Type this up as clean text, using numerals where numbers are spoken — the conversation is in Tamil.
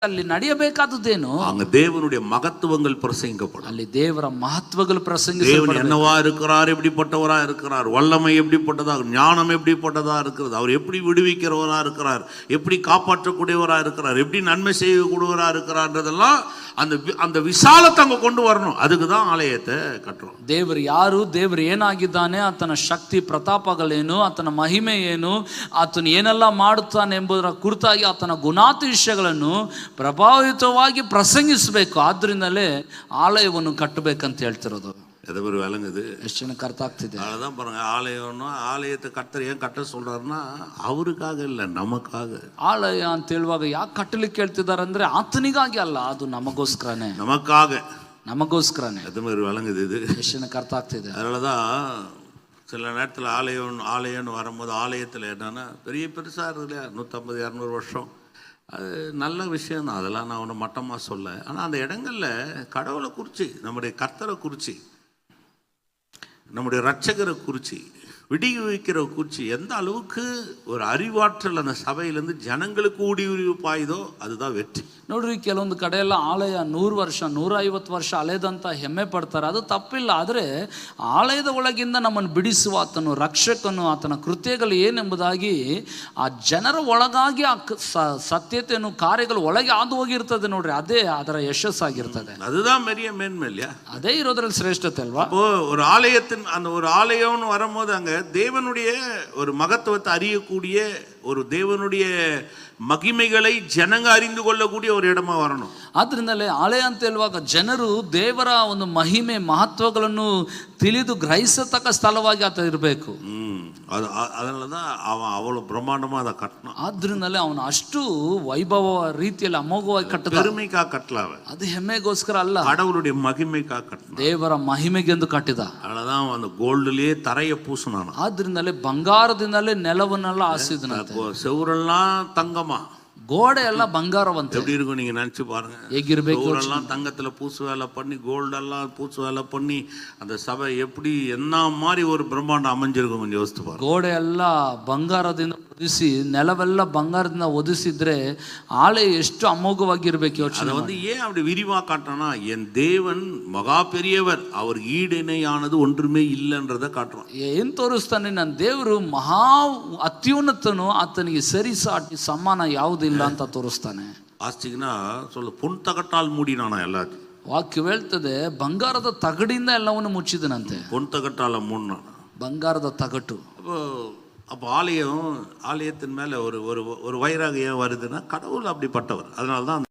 ಅಲ್ಲಿ ನಡೆಯಬೇಕಾದದ್ದೇನು? அங்க தேவனுடைய மகத்துவங்கள் பிரசங்கிக்கப்படும். ಅಲ್ಲಿ ದೇವರ ಮಹತ್ವಗಳು தேவன் ಪ್ರಸಂಗಿಸಲ್ಪಡಬೇಕು. என்னவா இருக்கிறார், எப்படிப்பட்டவரா இருக்கிறார், வல்லமை எப்படிப்பட்டதா, ஞானம் எப்படிப்பட்டதா இருக்கிறது, அவர் எப்படி விடுவிக்கிறவரா இருக்கிறார், எப்படி காப்பாற்றக்கூடியவரா இருக்கிறார், எப்படி நன்மை செய்யக்கூடியவரா இருக்கிறார்ன்றதெல்லாம் அந்த விசாலத்தை அங்க கொண்டு வரணும். அதுக்கு தான் ஆலயத்தை கட்டுறோம். ದೇವರು ಯಾರು, ದೇವರು ಏನಾಗಿದ್ದಾನೆ, ಆತನ ಶಕ್ತಿ ಪ್ರತಾಪಗಳೇನು, ಆತನ ಮಹಿಮೆ ಏನು, ಆತನು ಏನೆಲ್ಲ ಮಾಡುತ್ತಾನೆ ಎಂಬುದರ ಕುರಿತಾಗಿ ಆತನ ಗುಣಾತಿಶಯಗಳನ್ನು ಪ್ರಭಾವಿತವಾಗಿ ಪ್ರಸಂಗಿಸಬೇಕು. ಆದ್ರಿಂದಲೇ ಆಲಯವನ್ನು ಕಟ್ಟಬೇಕಂತ ಹೇಳ್ತಿರೋದು. எதை பேர் விளங்குது? ಎಷ್ಟು ಜನಕ್ಕೆ ಅರ್ಥ ಆಗ್ತಿದೆ? அதான் பாருங்க, ஆலயத்தை கர்த்தர் ஏன் கட்ட சொல்றாருன்னா அவருக்காக இல்லை, நமக்காக. ಆಲಯ ಅಂತ ಹೇಳುವಾಗ ಯಾಕೆ ಕಟ್ಟಲಿಕ್ಕೆ ಹೇಳ್ತಿದ್ದಾರೆ ಅಂದ್ರೆ ಆತನಿಗಾಗಿ ಅಲ್ಲ, ಅದು ನಮಗೋಸ್ಕರನೇ, ನಮಗೋಸ್ಕರನೇ. எது மாதிரி விளங்குது இது? ಎಷ್ಟು ಜನಕ್ಕೆ ಅರ್ಥ ಆಗ್ತಿದೆ? அதனாலதான் சில நேரத்தில் ஆலயம்னு வரும்போது ஆலயத்தில் என்னன்னா பெருசாக இருக்குது இல்லையா, 150-200 வருஷம், அது நல்ல விஷயம் தான், அதெல்லாம் நான் ஒன்று மட்டமாக சொல்ல. ஆனால் அந்த இடங்களில் கடவுளை குறித்து, நம்முடைய கர்த்தரை குறித்து, நம்முடைய ரட்சகரை குறித்து, விடுவிக்கிற குறித்து எந்த அளவுக்கு ஒரு அறிவாற்றல் அந்த சபையிலேருந்து ஜனங்களுக்கு ஊடுருவிப்பாயுதோ அதுதான் வெற்றி. ನೋಡ್ರಿ, ಕೆಲವೊಂದು ಕಡೆ ಎಲ್ಲ ಆಲಯ 100 ವರ್ಷ 150 ವರ್ಷ ಹಳೆದಂತ ಹೆಮ್ಮೆ ಪಡ್ತಾರೆ, ಅದು ತಪ್ಪಿಲ್ಲ. ಆದರೆ ಆಲಯದ ಒಳಗಿಂದ ನಮ್ಮನ್ನು ಬಿಡಿಸುವ ಆತನು ರಕ್ಷಕನು, ಆತನ ಕೃತ್ಯಗಳು ಏನೆಂಬುದಾಗಿ ಆ ಜನರ ಒಳಗಾಗಿ ಆ ಸತ್ಯತೆಯನ್ನು ಕಾರ್ಯಗಳು ಒಳಗೆ ಹಾದು ಹೋಗಿರ್ತದೆ ನೋಡ್ರಿ, ಅದೇ ಅದರ ಯಶಸ್ಸಾಗಿರ್ತದೆ. அதுதான் பெரிய மேன்மை இல்லையா? ಅದೇ ಇರೋದ್ರಲ್ಲಿ ಶ್ರೇಷ್ಠತೆ ಅಲ್ವಾ? ஒரு ஆலயத்தின் அந்த ஒரு ஆலயம்னு வரும்போது அங்க தேவனுடைய ஒரு மகத்துவத்தை அறியக்கூடிய, ஒரு தேவனுடைய மகிமைகளை ಜನங்க அறிந்து கொள்ளக்கூடிய ஒரு இடமா வரணும். ಆದ್ರಿಂದಲೇ ಆಲಯ ಅಂತ ಹೇಳುವಾಗ ಜನರು ದೇವರ ಒಂದು ಮಹಿಮೆ ಮಹತ್ವಗಳನ್ನು ತಿಳಿದು ಗ್ರಹಿಸತಕ್ಕ ಸ್ಥಳವಾಗಿ ಆತ ಇರಬೇಕು. அதனாலதான் அவன் அவ்வளவு பிரம்மாண்டமா அதை கட்டணும். ಆದ್ರಿಂದಲೇ ಅವನು ಅಷ್ಟು ವೈಭವ ರೀತಿಯಲ್ಲಿ ಅಮೋಘವಾಗಿ ಕಟ್ಟದ. பெருமைக்கா கட்டல, ಅದು ಹೆಮ್ಮೆಗೋಸ್ಕರ ಅಲ್ಲ, கடவுளுடைய மகிமைக்கா கட்டணும், ದೇವರ ಮಹಿಮೆಗೆಂದು ಕಟ್ಟಿದ. அதனாலதான் அந்த கோல்டுலயே தரைய பூசினான். ಆದ್ರಿಂದಲೇ ಬಂಗಾರದಿಂದಲೇ ನೆಲವನ್ನೆಲ್ಲ ಹಾಸಿದನಂತೆ. செவுரெல்லாம் தங்கமா, ಗೋಡೆ ಎಲ್ಲ ಬಂಗಾರವಂತೆ. எப்படி இருக்கும் நீங்க நினைச்சு பாருங்க. ಹೇಗಿರ್ಬೇಕು? எல்லாம் தங்கத்துல பூசு வேலை பண்ணி, கோல்டெல்லாம் பூசு வேலை பண்ணி அந்த சபை எப்படி என்ன மாதிரி ஒரு பிரம்மாண்டம் அமைஞ்சிருக்கும் கொஞ்சம் யோசித்து பாருங்க. ಗೋಡೆ ಎಲ್ಲ ಬಂಗಾರದಿಂದ ಒದಿಸಿ, ನೆಲವೆಲ್ಲ ಬಂಗಾರದಿಂದ ಒದಿಸಿದ್ರೆ ಆಲಯ ಎಷ್ಟು ಅಮೋಘವಾಗಿರ್ಬೇಕು ಯೋಚನೆ. அதை ஏன் அப்படி விரிவா காட்டுறோம்னா, என் தேவன் மகா பெரியவர், அவர் ஈடிணையானது ஒன்றுமே இல்லைன்றதை காட்டுறோம். ಏನ್ ತೋರಿಸ್ತಾನೆ? ನನ್ನ ದೇವರು ಮಹಾ ಅತ್ಯುನ್ನತನು, ಆತನಿಗೆ ಸರಿಸಾಟಿ ಸಮಾನ ಯಾವುದಿಲ್ಲ ಅಂತ ತೋರಿಸ್ತಾನೆ. ಆಸ್ತಿಗ್ನಾ ಸ್ವಲ್ಪ பொன் தகட்டால் மூடினானா எல்லாத்தையும். ವಾಕ್ಯ ಹೇಳ್ತದೆ, ಬಂಗಾರದ ತಗಡಿಂದ ಎಲ್ಲವನ್ನು ಮುಚ್ಚಿದನಂತೆ. பொன் தகட்டால மூடினானா, ಬಂಗಾರದ ತಗಟು. அப்போ ஆலயத்தின் மேல ஒரு வைராகியம் வருதுன்னா கடவுள் அப்படிப்பட்டவர். அதனால தான்